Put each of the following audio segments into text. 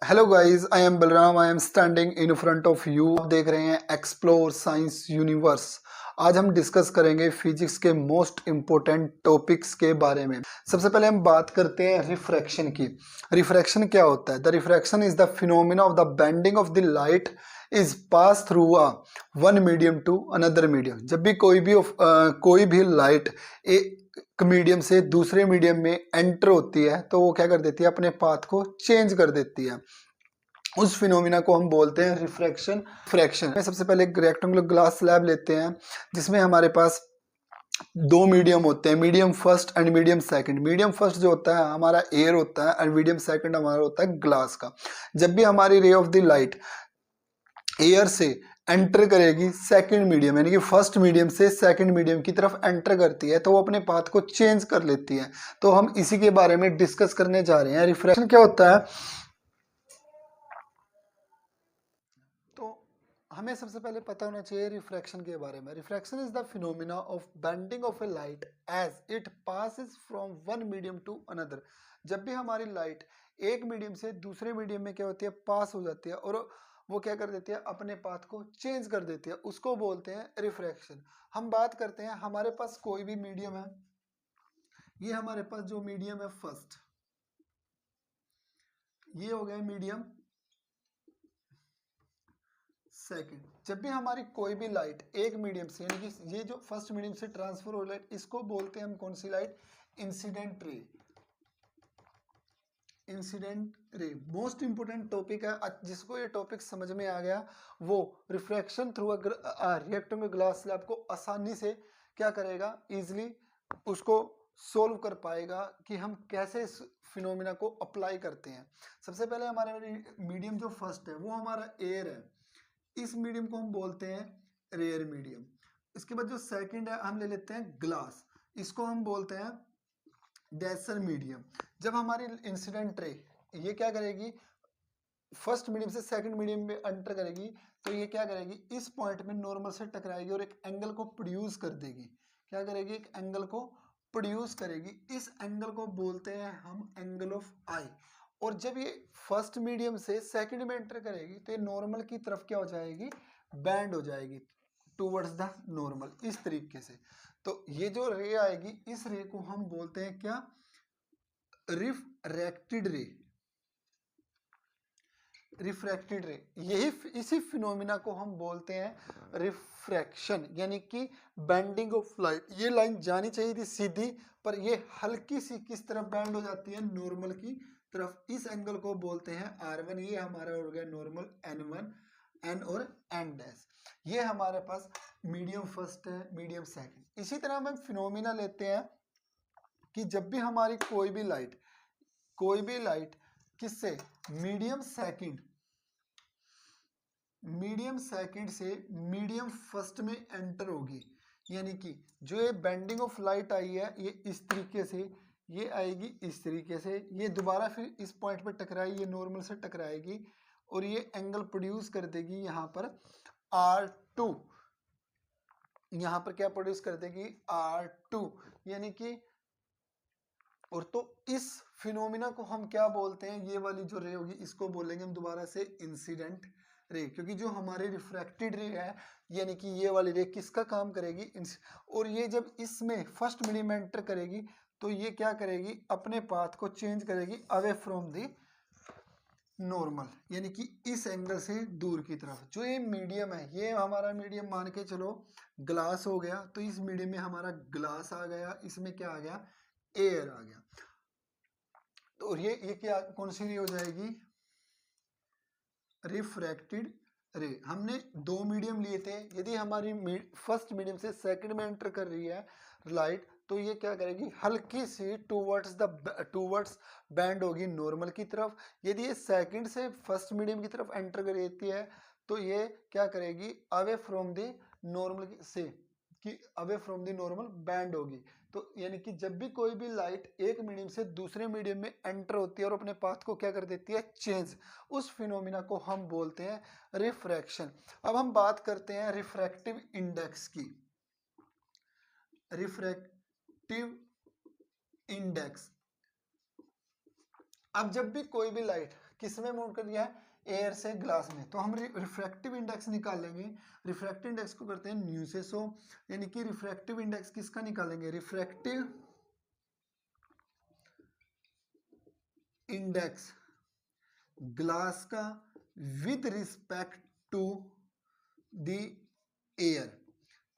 Hello guys, I am Balram. I am standing in front of you. आप देख रहे हैं एक्सप्लोर साइंस यूनिवर्स। आज हम डिस्कस करेंगे फिजिक्स के मोस्ट इम्पोर्टेंट टॉपिक्स के बारे में। सबसे पहले हम बात करते हैं रिफ्रैक्शन की। रिफ्रैक्शन क्या होता है? The refraction is the phenomena of the bending of the light is pass through a one medium to another medium. जब भी कोई भी लाइट एक मीडियम से दूसरे मीडियम में एंटर होती है तो वो क्या कर देती है, अपने पाथ को चेंज कर देती है। उस फिनोमिना को हम बोलते हैं रिफ्रैक्शन। फ्रैक्शन में सबसे पहले एक रेक्टेंगुलर ग्लास स्लैब लेते हैं जिसमें हमारे पास दो मीडियम होते हैं, medium first and medium second. Medium first जो होता है हमारा एयर होता है एंड मीडियम सेकंड हमारा होता है ग्लास का। जब भी हमारी ray of the light air से एंटर करेगी सेकंड मीडियम यानी कि फर्स्ट मीडियम से सेकंड मीडियम की तरफ एंटर करती है तो वो अपने पाथ को चेंज कर लेती है। तो हम इसी के बारे में डिस्कस करने जा रहे हैं। रिफ्रैक्शन क्या होता है? तो हमें सबसे पहले पता होना चाहिए रिफ्रैक्शन के बारे में। Refraction is the phenomena of bending of a light as it passes from one medium to another. जब भी हमारी लाइट एक मीडियम से दूसरे मीडियम में क्या होती है, पास हो जाती है और वो क्या कर देती है, अपने पाथ को चेंज कर देती है, उसको बोलते हैं रिफ्रैक्शन। हम बात करते हैं, हमारे पास कोई भी मीडियम है, ये हमारे पास जो मीडियम है फर्स्ट, ये हो गया मीडियम सेकंड। जब भी हमारी कोई भी लाइट एक मीडियम से यानी कि ये जो फर्स्ट मीडियम से ट्रांसफर हो लाइट, इसको बोलते हैं हम कौन सी light? Incident ray. Incident ray most important topic है। जिसको ये टॉपिक समझ में आ गया वो refraction through rectangular glass slab को आसानी से क्या करेगा, इजिली उसको सोल्व कर पाएगा कि हम कैसे इस फिनोमिना को अप्लाई करते हैं। सबसे पहले हमारे मीडियम जो फर्स्ट है वो हमारा एयर है, इस मीडियम को हम बोलते हैं रेयर मीडियम। इसके बाद जो सेकंड है हम ले लेते हैं ग्लास, इसको हम बोलते हैं डेंसर मीडियम। जब हमारी इंसिडेंट रे ये क्या करेगी, फर्स्ट मीडियम से सेकंड मीडियम में एंटर करेगी तो ये क्या करेगी, इस पॉइंट में नॉर्मल से टकराएगी और एक एंगल को प्रोड्यूस कर देगी। क्या करेगी? एक एंगल को प्रोड्यूस करेगी। इस एंगल को बोलते हैं हम एंगल ऑफ आई। और जब ये फर्स्ट मीडियम से सेकंड में एंटर करेगी तो ये नॉर्मल की तरफ क्या हो जाएगी, बैंड हो जाएगी टूवर्ड्स द नॉर्मल, इस तरीके से। तो ये जो रे आएगी, इस रे को हम बोलते हैं क्या? रिफ्रैक्टेड रे। रिफ्रैक्टेड रे, यही इसी फिनोमिना को हम बोलते हैं रिफ्रैक्शन, यानी कि बेंडिंग ऑफ लाइट। ये लाइन जानी चाहिए थी सीधी, पर ये हल्की सी किस तरफ बैंड हो जाती है, नॉर्मल की तरफ। इस एंगल को बोलते हैं R1। ये हमारा हो गया नॉर्मल N1, N और N डैश। ये हमारे पास मीडियम फर्स्ट है, मीडियम सेकंड। इसी तरह हम फिनोमिना लेते हैं कि जब भी हमारी कोई भी लाइट किससे, मीडियम सेकंड से मीडियम फर्स्ट में एंटर होगी, यानी कि जो ये बेंडिंग ऑफ लाइट आई है ये इस तरीके से, ये आएगी इस तरीके से, ये दोबारा फिर इस पॉइंट पे टकराई, ये नॉर्मल से टकराएगी और ये एंगल प्रोड्यूस कर देगी यहाँ पर R2। यहाँ पर क्या प्रोड्यूस कर देगी? R2, यानी कि। और तो इस फिनोमिना को हम क्या बोलते हैं, ये वाली जो रे होगी इसको बोलेंगे हम दोबारा से इंसिडेंट रे, क्योंकि जो हमारे रिफ्रैक्टेड रे है यानी कि ये वाली रे किसका काम करेगी, और ये जब इसमें फर्स्ट मीडियम में एंटर करेगी तो ये क्या करेगी, अपने पाथ को चेंज करेगी अवे फ्रॉम द नॉर्मल, यानी कि इस एंगल से दूर की तरफ। जो ये मीडियम है, ये हमारा मीडियम मान के चलो ग्लास हो गया, तो इस मीडियम में हमारा ग्लास आ गया, इसमें क्या आ गया, एयर आ गया। तो ये क्या, कौन सी रे हो जाएगी, रिफ्रैक्टेड रे। हमने दो मीडियम लिए थे, यदि हमारी फर्स्ट मीडियम से सेकंड में एंटर कर रही है लाइट तो ये क्या करेगी, हल्की सी टूवर्ड्स बैंड होगी नॉर्मल की तरफ। यदि ये सेकंड से फर्स्ट मीडियम की तरफ एंटर कर देती है तो ये क्या करेगी, अवे फ्रॉम द नॉर्मल से, कि away from the normal band होगी। तो यानी कि जब भी कोई भी लाइट एक मीडियम से दूसरे मीडियम में एंटर होती है और अपने पाथ को क्या कर देती है, चेंज, उस फिनोमिना को हम बोलते हैं रिफ्रैक्शन। अब हम बात करते हैं रिफ्रैक्टिव इंडेक्स की। रिफ्रैक्टिव इंडेक्स, अब जब भी कोई भी लाइट किस में मूव कर दिया है, एयर से ग्लास में। तो हम रिफ्रैक्टिव इंडेक्स निकालेंगे, रिफ्रैक्टिव इंडेक्स को करते हैं न्यू से सो, यानी कि रिफ्रैक्टिव इंडेक्स किसका निकालेंगे, रिफ्रैक्टिव इंडेक्स ग्लास का with respect to the air.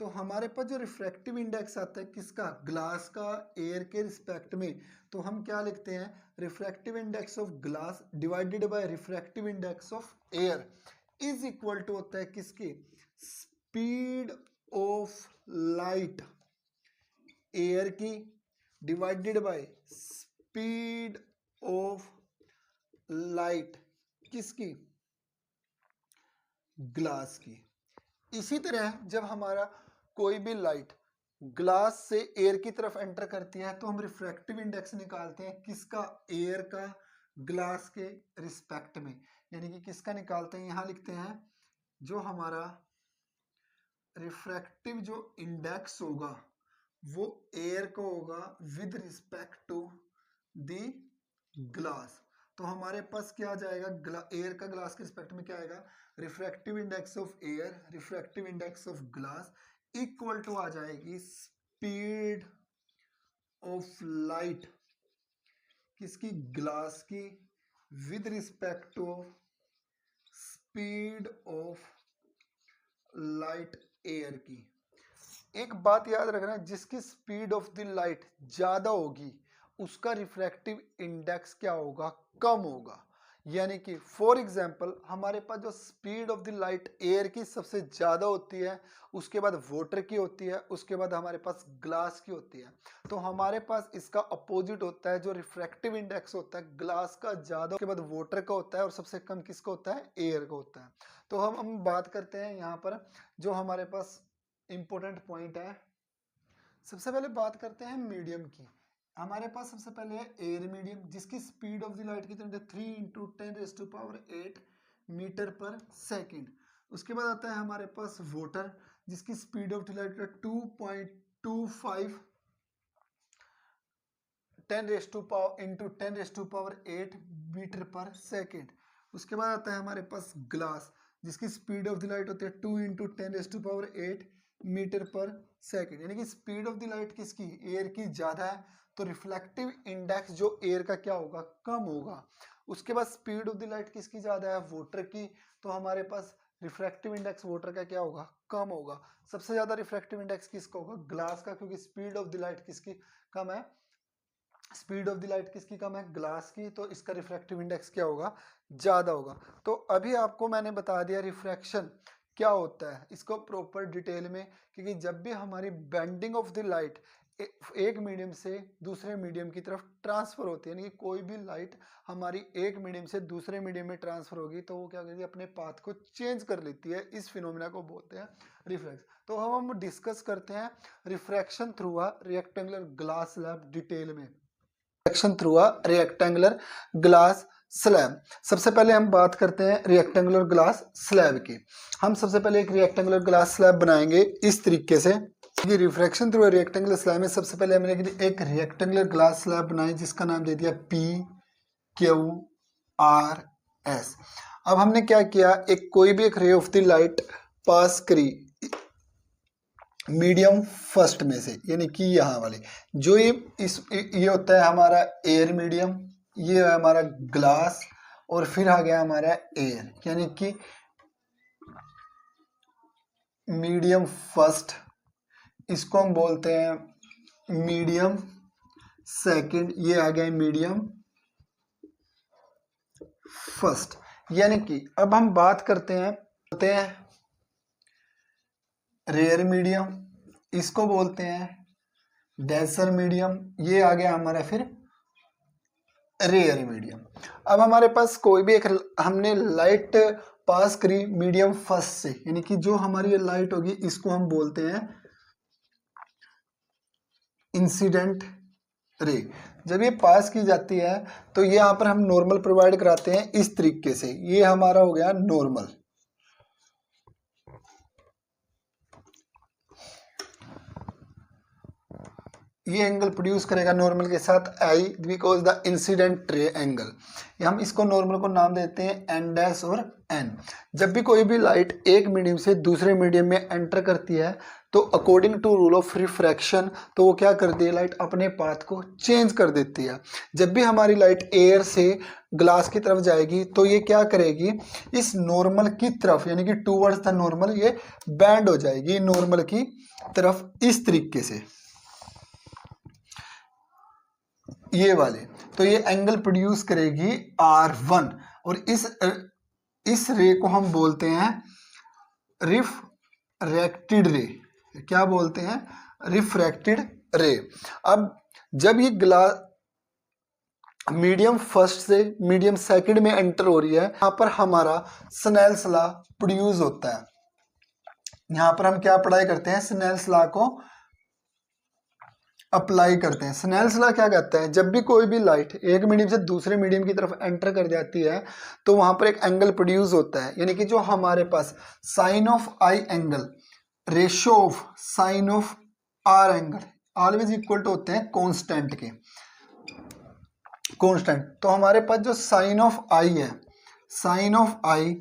तो हमारे पास जो रिफ्रैक्टिव इंडेक्स आता है किसका, ग्लास का एयर के रिस्पेक्ट में, तो हम क्या लिखते हैं, refractive index of glass divided by refractive index of air is equal to होता है किसकी, स्पीड ऑफ लाइट एयर की divided by speed of light किसकी, ग्लास की। इसी तरह जब हमारा कोई भी लाइट ग्लास से एयर की तरफ एंटर करती है तो हम रिफ्रैक्टिव इंडेक्स निकालते हैं किसका, एयर का ग्लास के रिस्पेक्ट में, यानी कि किसका निकालते हैं, यहां लिखते हैं जो हमारा रिफ्रैक्टिव जो इंडेक्स होगा वो एयर को होगा with respect to the glass. तो हमारे पास क्या आ जाएगा, एयर का ग्लास के रिस्पेक्ट में क्या आएगा, refractive index of air refractive index of glass equal to आ जाएगी स्पीड ऑफ लाइट किसकी, ग्लास की with respect to speed of light air की। एक बात याद रखना, जिसकी स्पीड ऑफ द लाइट ज्यादा होगी उसका रिफ्रैक्टिव इंडेक्स क्या होगा, कम होगा। यानी कि फॉर एग्जांपल हमारे पास जो speed of the light air की सबसे ज्यादा होती है, उसके बाद वाटर की होती है, उसके बाद हमारे पास ग्लास की होती है। तो हमारे पास इसका अपोजिट होता है, जो रिफ्रैक्टिव इंडेक्स होता है ग्लास का ज्यादा, उसके बाद वाटर का होता है और सबसे कम किसका होता है, एयर का होता है। तो हम बात करते हैं यहाँ पर जो हमारे पास इंपॉर्टेंट पॉइंट है। सबसे पहले बात करते हैं मीडियम की। हमारे पास सबसे पहले है एयर मीडियम, जिसकी स्पीड ऑफ द लाइट कितनी है, 3 × 10⁻⁸ मीटर पर सेकेंड। उसके बाद आता है हमारे पास वाटर, जिसकी speed of the light 2.25 10⁻⁸ metre पर सेकेंड। उसके बाद आता है हमारे पास ग्लास, जिसकी स्पीड ऑफ द लाइट होती है 2 × 10⁸ मीटर पर सेकेंड। यानी कि स्पीड ऑफ द लाइट किसकी, एयर की ज्यादा है, तो रिफ्लेक्टिव इंडेक्स जो एयर का क्या होगा, कम होगा। उसके बाद स्पीड ऑफ द लाइट किसकी ज्यादा है, वाटर की, तो हमारे पास रिफ्रैक्टिव इंडेक्स वाटर का क्या होगा, कम होगा। सबसे ज्यादा रिफ्रैक्टिव इंडेक्स किसका होगा, ग्लास का, क्योंकि स्पीड ऑफ द लाइट किसकी कम है, स्पीड ऑफ द लाइट किसकी कम है, ग्लास की, तो इसका रिफ्रैक्टिव इंडेक्स क्या होगा, ज्यादा होगा। तो अभी आपको मैंने बता दिया रिफ्रैक्शन क्या होता है, इसको प्रॉपर डिटेल में, क्योंकि जब भी हमारी बेंडिंग ऑफ द लाइट एक मीडियम से दूसरे मीडियम की तरफ ट्रांसफर होती है, यानी कि कोई भी लाइट हमारी एक मीडियम से दूसरे मीडियम में ट्रांसफर होगी तो वो क्या करती है, अपने पाथ को चेंज कर लेती है। इस फिनोमेना को बोलते हैं रिफ्लेक्स। तो हम डिस्कस करते हैं refraction through a rectangular glass slab detail में। Refraction through a rectangular glass slab. सबसे पहले हम बात करते हैं रेक्टेंगुलर ग्लास स्लैब की। हम सबसे पहले एक रेक्टेंगुलर ग्लास स्लैब बनाएंगे इस तरीके से। ये रिफ्रैक्शन थ्रू रेक्टेंगुलर स्लैब में सबसे पहले हमने एक रेक्टेंगुलर ग्लास स्लैब बनाई जिसका नाम दे दिया PQRS। अब हमने क्या किया, एक कोई भी एक ray of the light pass करी मीडियम फर्स्ट में से, यानी कि यहाँ वाले जो ये होता है हमारा एयर मीडियम, ये है हमारा ग्लास, और फिर आ गया हमारा एयर, यानी कि मीडियम फर्स्ट, इसको हम बोलते हैं मीडियम सेकंड, ये आ गया मीडियम फर्स्ट। यानी कि अब हम बात करते हैं रेयर मीडियम, इसको बोलते हैं डेंसर मीडियम, ये आ गया हमारा फिर रेयर मीडियम। अब हमारे पास कोई भी एक हमने लाइट पास करी मीडियम फर्स्ट से, यानी कि जो हमारी ये लाइट होगी इसको हम बोलते हैं इंसिडेंट रे। जब ये पास की जाती है तो ये यहाँ पर हम नॉर्मल प्रोवाइड कराते हैं इस तरीके से, ये हमारा हो गया नॉर्मल। ये एंगल प्रोड्यूस करेगा नॉर्मल के साथ i because the incident ray angle. हम इसको नॉर्मल को नाम देते हैं एन डैश और एन। जब भी कोई भी लाइट एक मीडियम से दूसरे मीडियम में एंटर करती है तो according to rule of refraction तो वो क्या करती है, लाइट अपने पाथ को चेंज कर देती है। जब भी हमारी लाइट एयर से ग्लास की तरफ जाएगी तो ये क्या करेगी, इस नॉर्मल की तरफ यानी कि टूवर्ड्स द नॉर्मल ये बैंड हो जाएगी नॉर्मल की तरफ इस तरीके से, ये वाले। तो ये एंगल प्रोड्यूस करेगी R1 और इस रे को हम बोलते हैं रिफ्रैक्टेड रे। क्या बोलते हैं, रिफ्रैक्टेड रे। अब जब ये ग्लास मीडियम फर्स्ट से मीडियम सेकंड में एंटर हो रही है, यहाँ पर हमारा स्नेल्स लॉ प्रोड्यूस होता है। यहाँ पर हम क्या पढ़ाई करते हैं, स्नेल्स लॉ को अप्लाई करते हैं। स्नेल्स लॉ क्या कहता है, जब भी कोई भी लाइट एक मीडियम से दूसरे मीडियम की तरफ एंटर कर जाती है तो वहां पर एक एंगल प्रोड्यूस होता है, यानी कि जो हमारे पास sine of i angle ratio of sine of r angle always equal to होते हैं कांस्टेंट के, कांस्टेंट। तो हमारे पास जो साइन ऑफ आई है, sine of I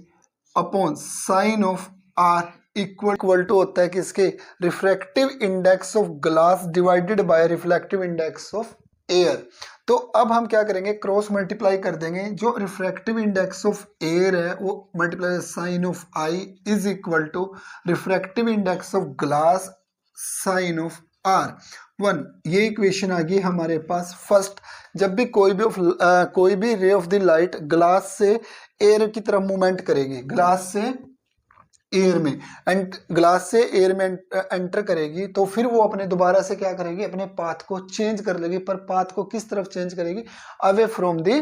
upon sine of R equal to होता है किसके, refractive index of glass divided by reflective index of air. तो अब हम क्या करेंगे, क्रॉस मल्टीप्लाई कर देंगे। जो रिफ्रैक्टिव इंडेक्स ऑफ एयर है वो multiply sine of I is equal to refractive index of glass sine of R 1। ये इक्वेशन आ गई हमारे पास फर्स्ट। जब भी कोई भी ray of the light glass से एयर की तरफ मूवमेंट करेगी, ग्लास से एयर में एंड ग्लास से एयर में एंटर करेगी तो फिर वो अपने दोबारा से क्या करेगी, अपने पाथ को चेंज कर लेगी। पर पाथ को किस तरफ चेंज करेगी, away from the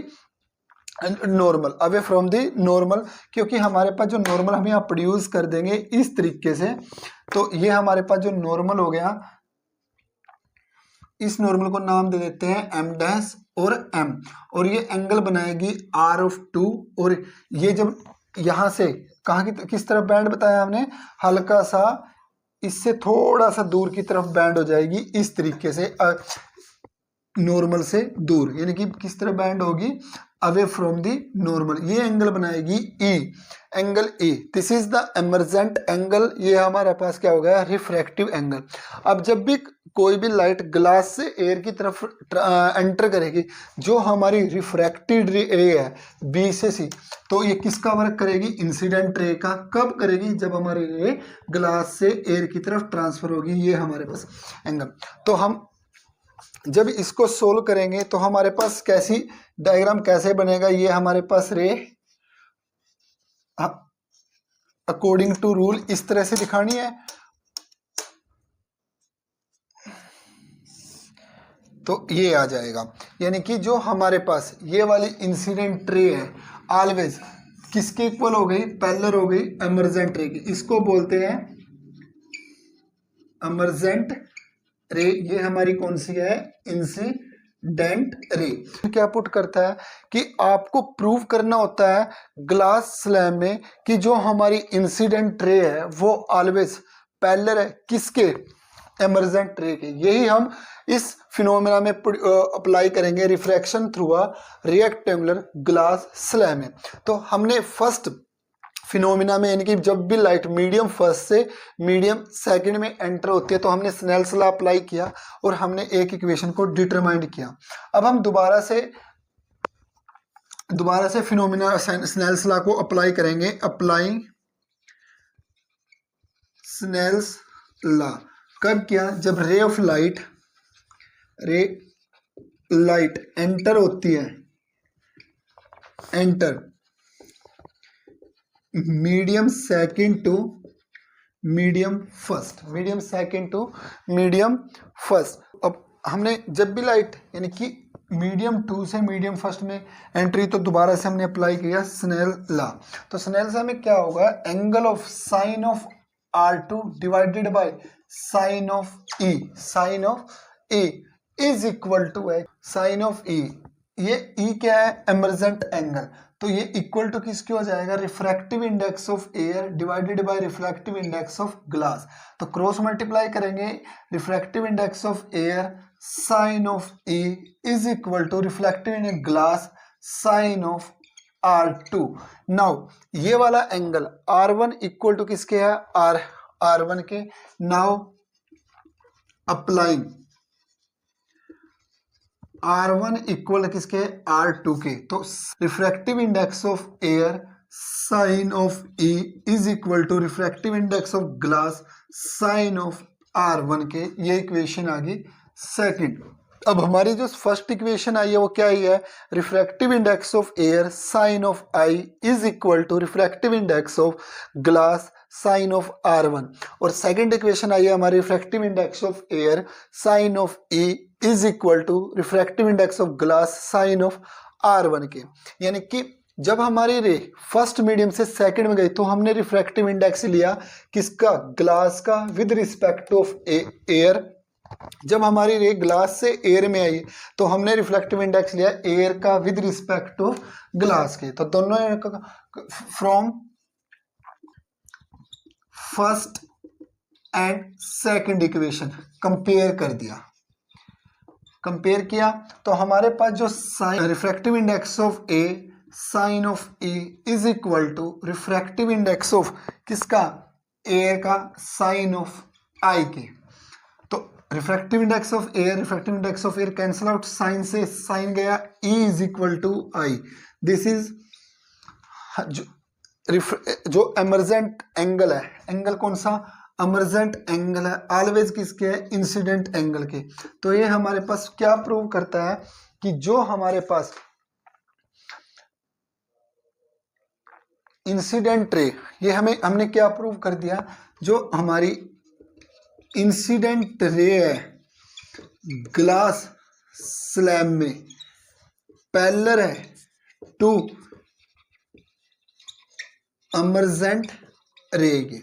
normal, away from the normal, क्योंकि हमारे पास जो नॉर्मल हम यहाँ प्रोड्यूस कर देंगे इस तरीके से। तो ये हमारे पास जो नॉर्मल हो गया, इस नॉर्मल को नाम दे देते हैं एम डैश और एम, और ये एंगल बनाएगी आर ऑफ 2। और ये जब यहां से कहाँ की किस तरफ बैंड बताया हमने, हल्का सा इससे थोड़ा सा दूर की तरफ बैंड हो जाएगी इस तरीके से, नॉर्मल से दूर, यानी कि किस तरह बैंड होगी, अवे फ्रॉम दी नॉर्मल। ये एंगल बनाएगी e, angle e. This is the emergent angle. ये हमारे पास क्या हो गया, रिफ्रैक्टिव एंगल। अब जब भी कोई भी लाइट ग्लास से एयर की तरफ एंटर करेगी, जो हमारी रिफ्रैक्टेड रे है बी से सी, तो ये किसका वर्क करेगी, इंसिडेंट रे का। कब करेगी, जब हमारी रे ग्लास से एयर की तरफ ट्रांसफर होगी। ये हमारे पास एंगल। तो हम जब इसको सोल्व करेंगे तो हमारे पास कैसी डायग्राम कैसे बनेगा, ये हमारे पास रे अकॉर्डिंग टू रूल इस तरह से दिखानी है। तो ये आ जाएगा, यानी कि जो हमारे पास ये वाली इंसिडेंट रे है ऑलवेज किसके इक्वल हो गई, पैरेलल हो गई एमर्जेंट रे की। इसको बोलते हैं एमर्जेंट रे। ये हमारी कौन सी है, इंसिडेंट रे। क्या पुट करता है कि आपको प्रूव करना होता है ग्लास स्लैब में कि जो हमारी इंसिडेंट रे है वो ऑलवेज पैरेलल है किसके, एमर्जेंट रे के। यही हम इस फिनोमेना में अप्लाई करेंगे refraction through a rectangular glass slab में। तो हमने फर्स्ट फिनोमिना में, यानी कि जब भी लाइट मीडियम फर्स्ट से मीडियम सेकंड में एंटर होती है तो हमने स्नेल्स लॉ अप्लाई किया और हमने एक इक्वेशन को डिटरमाइन किया। अब हम दोबारा से फिनोमिना स्नेल्स लॉ को अप्लाई करेंगे। अप्लाइंग स्नेल्स लॉ कब किया, जब रे ऑफ लाइट एंटर होती है, enter medium second to medium first, medium second to medium first. अब हमने जब भी लाइट यानी कि मीडियम 2 से मीडियम फर्स्ट में एंट्री, तो दोबारा से हमने अप्लाई किया स्नेल लॉ। तो स्नेल लॉ में क्या होगा, angle of sine of R2 डिवाइडेड बाय sine of E, sine of E is equal to है साइन ऑफ ई। ये ई क्या है, एमर्जेंट एंगल। तो ये इक्वल टू किसके हो जाएगा, refractive index of air divided by refractive index of glass. तो क्रॉस मल्टीप्लाई करेंगे refractive index of air sine of A is equal to reflective in a glass sine of R2। Now ये वाला angle R1 equal to किसके है, R1 के। Now applying R1 equal किसके, R2 के। तो refractive index of air sine of E is equal to refractive index of glass sine of R1 के। ये इक्वेशन आ गई सेकंड। अब हमारी जो फर्स्ट इक्वेशन आई है वो क्या आई है, refractive index of air sine of I is equal to refractive index of glass sine of R1। और सेकंड इक्वेशन आई है हमारी refractive index of air sine of E is equal to refractive index of glass sine of R1 के। यानी कि जब हमारी रे फर्स्ट मीडियम से सेकंड में गई तो हमने रिफ्रैक्टिव इंडेक्स लिया किसका, ग्लास का, विद रिस्पेक्ट ऑफ एयर। जब हमारी रे ग्लास से एयर में आई तो हमने रिफ्लेक्टिव इंडेक्स लिया एयर का विद रिस्पेक्ट ऑफ ग्लास के। तो दोनों from first and second equation compare कर दिया, कंपेयर किया तो हमारे पास जो sine refractive index of A sine of A is equal to refractive index of किसका, एयर का साइन ऑफ आई के। तो refractive index of air, refractive index of air cancel out, sine से साइन गया, E is equal to I. This is जो emergent angle है, angle कौन सा, एमर्जेंट एंगल है, ऑलवेज किसके है, इंसिडेंट एंगल के। तो ये हमारे पास क्या प्रूव करता है कि जो हमारे पास इंसिडेंट रे, ये हमने क्या प्रूव कर दिया, जो हमारी इंसिडेंट रे है ग्लास स्लैब में पैरेलल है टू एमर्जेंट रे के।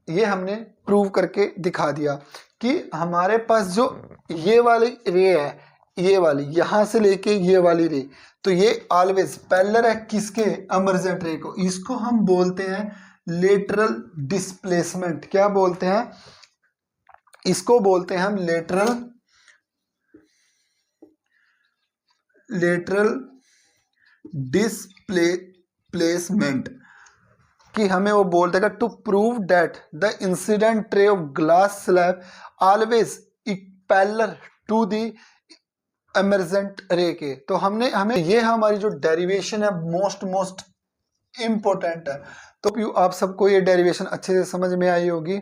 ये हमने प्रूव करके दिखा दिया कि हमारे पास जो ये वाली रे है, ये वाली यहां से लेके ये वाली रे, तो ये ऑलवेज पैरेलल है किसके, एमर्जेंट रे को। इसको हम बोलते हैं लेटरल डिस्प्लेसमेंट। क्या बोलते हैं, इसको बोलते हैं हम लेटरल डिस्प्लेसमेंट। कि हमें वो बोल देगा to prove that the incident ray of glass slab always parallel to the emergent ray के। तो हमें ये हमारी जो डेरिवेशन है मोस्ट इंपॉर्टेंट है। तो आप सबको ये डेरिवेशन अच्छे से समझ में आई होगी।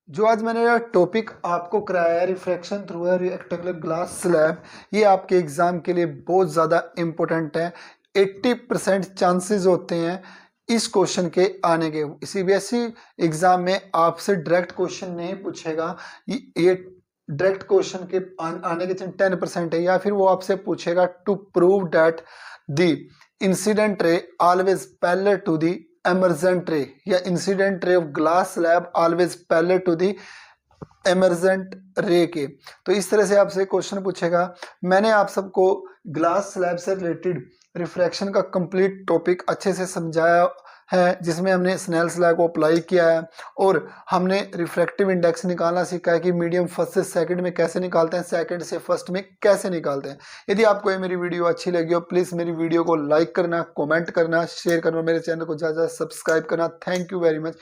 जो आज मैंने टॉपिक आपको कराया है refraction through a rectangular glass slab, ये आपके एग्जाम के लिए बहुत ज़्यादा इम्पोर्टेंट है। 80% चांसेस होते हैं इस क्वेश्चन के आने के। CBSE एग्जाम में आपसे डायरेक्ट क्वेश्चन नहीं पूछेगा, ये डायरेक्ट क्वेश्चन के आने के 10% है, या फिर वो आपसे पूछेगा to prove that the incident ray always parallel to the emergent ray, या incident ray of glass slab always parallel to the emergent ray के। तो इस तरह से आपसे क्वेश्चन पूछेगा। मैंने आप सबको ग्लास स्लैब से रिलेटेड रिफ्रैक्शन का कंप्लीट टॉपिक अच्छे से समझाया है, जिसमें हमने स्नेल्स लॉ को अप्लाई किया है और हमने रिफ्रैक्टिव इंडेक्स निकालना सीखा है कि मीडियम फर्स्ट से सेकंड में कैसे निकालते हैं, सेकंड से फर्स्ट में कैसे निकालते हैं। यदि आपको ये मेरी वीडियो अच्छी लगी हो, प्लीज़ मेरी वीडियो को लाइक करना, कमेंट करना, शेयर करना, मेरे चैनल को ज़्यादा सब्सक्राइब करना। Thank you very much.